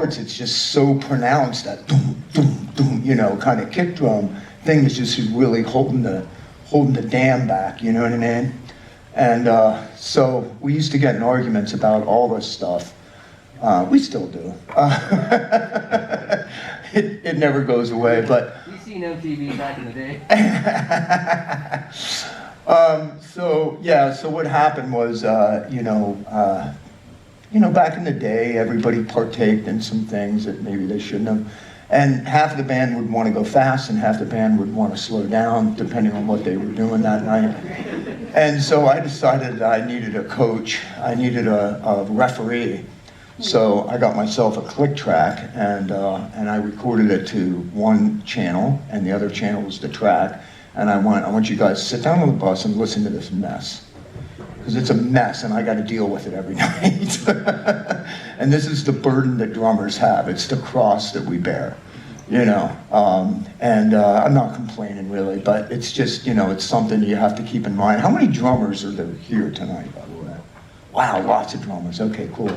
parts, it's just so pronounced, that doom, doom, doom, you know, kind of kick drum thing is just really holding the dam back, you know what I mean? And so we used to get in arguments about all this stuff. We still do. It never goes away, but... We've seen MTV back in the day. So what happened was, back in the day, everybody partaked in some things that maybe they shouldn't have. And half of the band would want to go fast and half the band would want to slow down, depending on what they were doing that night. And so I decided that I needed a coach, I needed a referee. So I got myself a click track and I recorded it to one channel and the other channel was the track. And I want you guys to sit down on the bus and listen to this mess. Because it's a mess and I got to deal with it every night. And this is the burden that drummers have. It's the cross that we bear, you know. I'm not complaining really, but it's just, you know, it's something you have to keep in mind. How many drummers are there here tonight, by the way? Wow, lots of drummers. Okay, cool.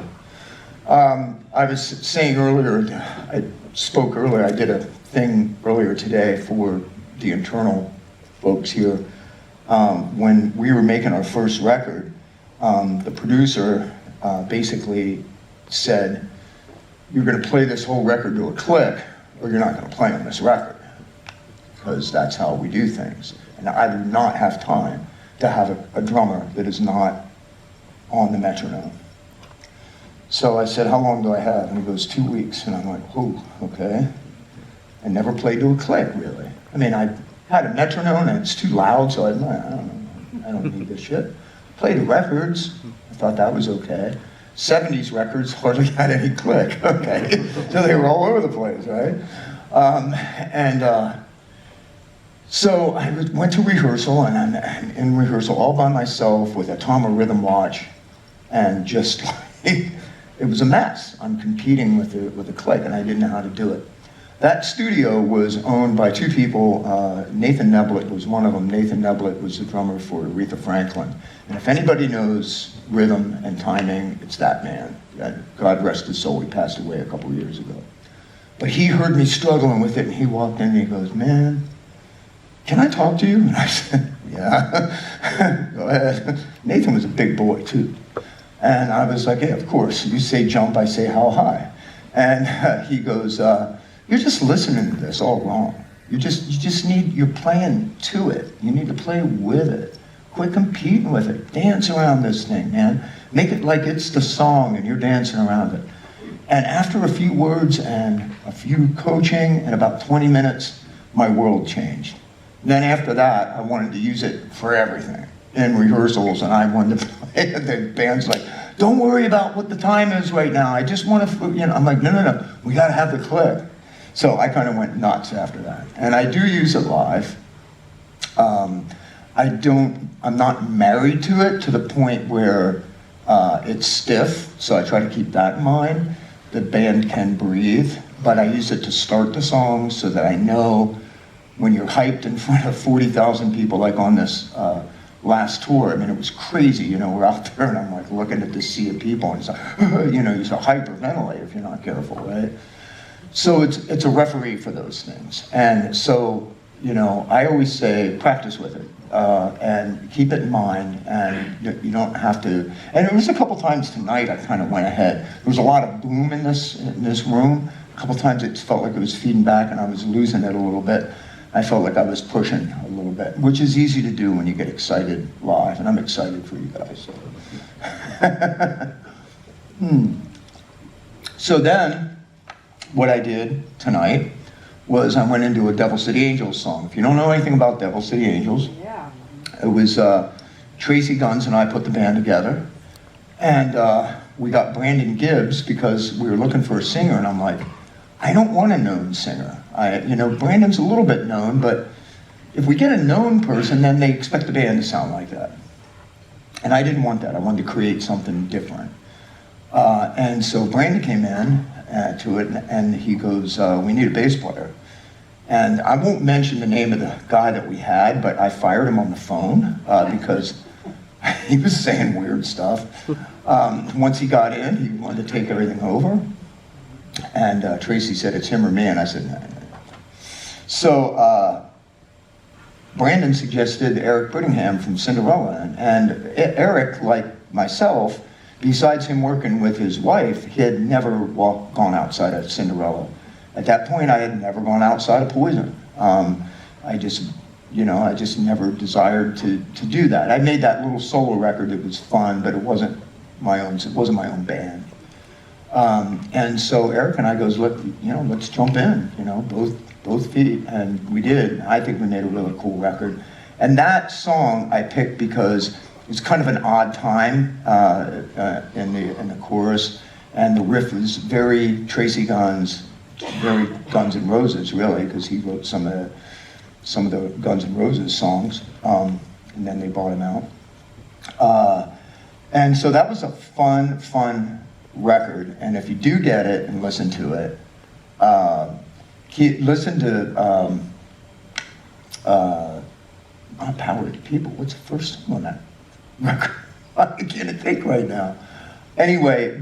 I was saying earlier, I spoke earlier, I did a thing earlier today for the internal folks here. When we were making our first record, the producer basically said, you're going to play this whole record to a click, or you're not going to play on this record, because that's how we do things. And I do not have time to have a drummer that is not on the metronome. So I said, how long do I have? And he goes, 2 weeks. And I'm like, oh, okay. I never played to a click, really. I mean, I had a metronome and it's too loud, so I don't need this shit. Played the records, I thought that was okay. 70s records hardly had any click, okay? So they were all over the place, right? So I went to rehearsal, and I'm in rehearsal all by myself with a Tom rhythm watch, and just like, it was a mess. I'm competing with the click, and I didn't know how to do it. That studio was owned by two people. Nathan Neblett was one of them. Nathan Neblett was the drummer for Aretha Franklin. And if anybody knows rhythm and timing, it's that man. God rest his soul, he passed away a couple of years ago. But he heard me struggling with it, and he walked in and he goes, man, can I talk to you? And I said, yeah, go ahead. Nathan was a big boy, too. And I was like, yeah, of course. You say jump, I say how high. And he goes, you're just listening to this all wrong. You're playing to it. You need to play with it. Quit competing with it. Dance around this thing, man. Make it like it's the song and you're dancing around it. And after a few words and a few coaching and about 20 minutes, my world changed. Then after that, I wanted to use it for everything. In rehearsals, and I wanted to play, the band's like, don't worry about what the time is right now. I just want to, I'm like, no, we got to have the click. So I kind of went nuts after that. And I do use it live. I'm not married to it to the point where it's stiff, so I try to keep that in mind. The band can breathe, but I use it to start the song so that I know when you're hyped in front of 40,000 people, like on this last tour. I mean, it was crazy, we're out there and I'm like looking at this sea of people and it's like, you start hyperventilate if you're not careful, right? So it's a referee for those things. And so, I always say practice with it and keep it in mind, and you don't have to. And there was a couple times tonight I kind of went ahead. There was a lot of boom in this room. A couple times it felt like it was feeding back and I was losing it a little bit. I felt like I was pushing a little bit, which is easy to do when you get excited live, and I'm excited for you guys. So then, what I did tonight was I went into a Devil City Angels song. If you don't know anything about Devil City Angels, it was Tracy Guns and I put the band together, and we got Brandon Gibbs because we were looking for a singer, and I'm like, I don't want a known singer. Brandon's a little bit known, but if we get a known person, then they expect the band to sound like that. And I didn't want that. I wanted to create something different. And so Brandon came in to it, and he goes, we need a bass player. And I won't mention the name of the guy that we had, but I fired him on the phone because he was saying weird stuff. Once he got in, he wanted to take everything over. And Tracy said, it's him or me, and I said, no, no, no. So Brandon suggested Eric Brittingham from Cinderella, and Eric, like myself, besides him working with his wife, he had never gone outside of Cinderella. At that point, I had never gone outside of Poison. I just never desired to do that. I made that little solo record. It was fun, but it wasn't my own. It wasn't my own band. And so Eric and I goes, let's jump in. Both feet, and we did. I think we made a really cool record. And that song I picked because it's kind of an odd time in the chorus, and the riff is very Tracy Guns, very Guns N' Roses, really, because he wrote some of the Guns N' Roses songs, and then they bought him out. And so that was a fun record. And if you do get it and listen to it, listen to not Power to the People. What's the first song on that record? I can't think right now. Anyway,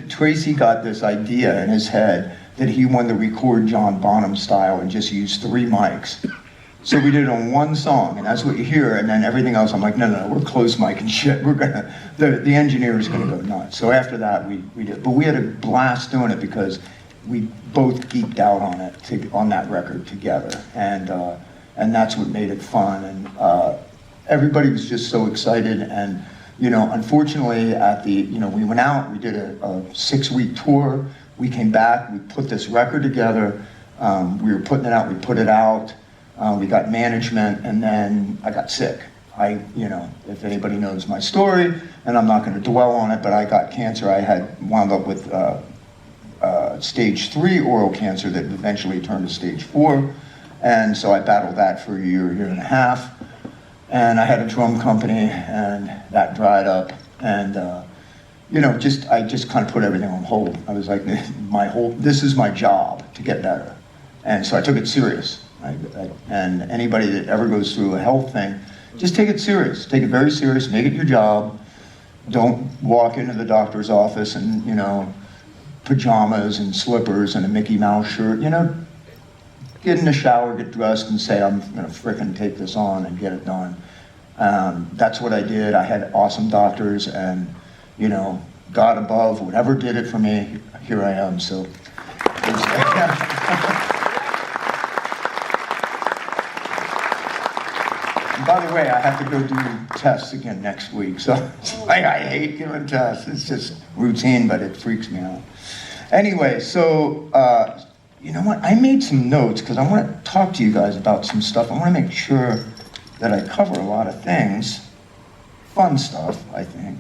Tracy got this idea in his head that he wanted to record John Bonham style and just use 3 mics. So we did it on one song, and that's what you hear, and then everything else, I'm like, no, we're close mic and shit. The engineer is gonna go nuts. So after that, we did, but we had a blast doing it because we both geeked out on it, on that record together, and that's what made it fun, and everybody was just so excited, and unfortunately we went out, we did a 6-week tour, we came back, we put this record together, we were putting it out, we put it out, we got management, and then I got sick. If anybody knows my story, and I'm not gonna dwell on it, but I got cancer. I had wound up with stage 3 oral cancer that eventually turned to stage 4. And so I battled that for a year and a half. And I had a drum company, and that dried up. And, I just kind of put everything on hold. I was like, this is my job to get better. And so I took it serious. And anybody that ever goes through a health thing, just take it serious. Take it very serious, make it your job. Don't walk into the doctor's office and, pajamas and slippers and a Mickey Mouse shirt. Get in the shower, get dressed, and say, I'm gonna frickin' take this on and get it done. That's what I did. I had awesome doctors, and God above, whatever did it for me, here I am. So. By the way, I have to go do tests again next week, so I hate giving tests. It's just routine, but it freaks me out. Anyway, so you know what? I made some notes because I want to talk to you guys about some stuff. I want to make sure that I cover a lot of things, fun stuff, I think.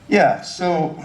Yeah. So.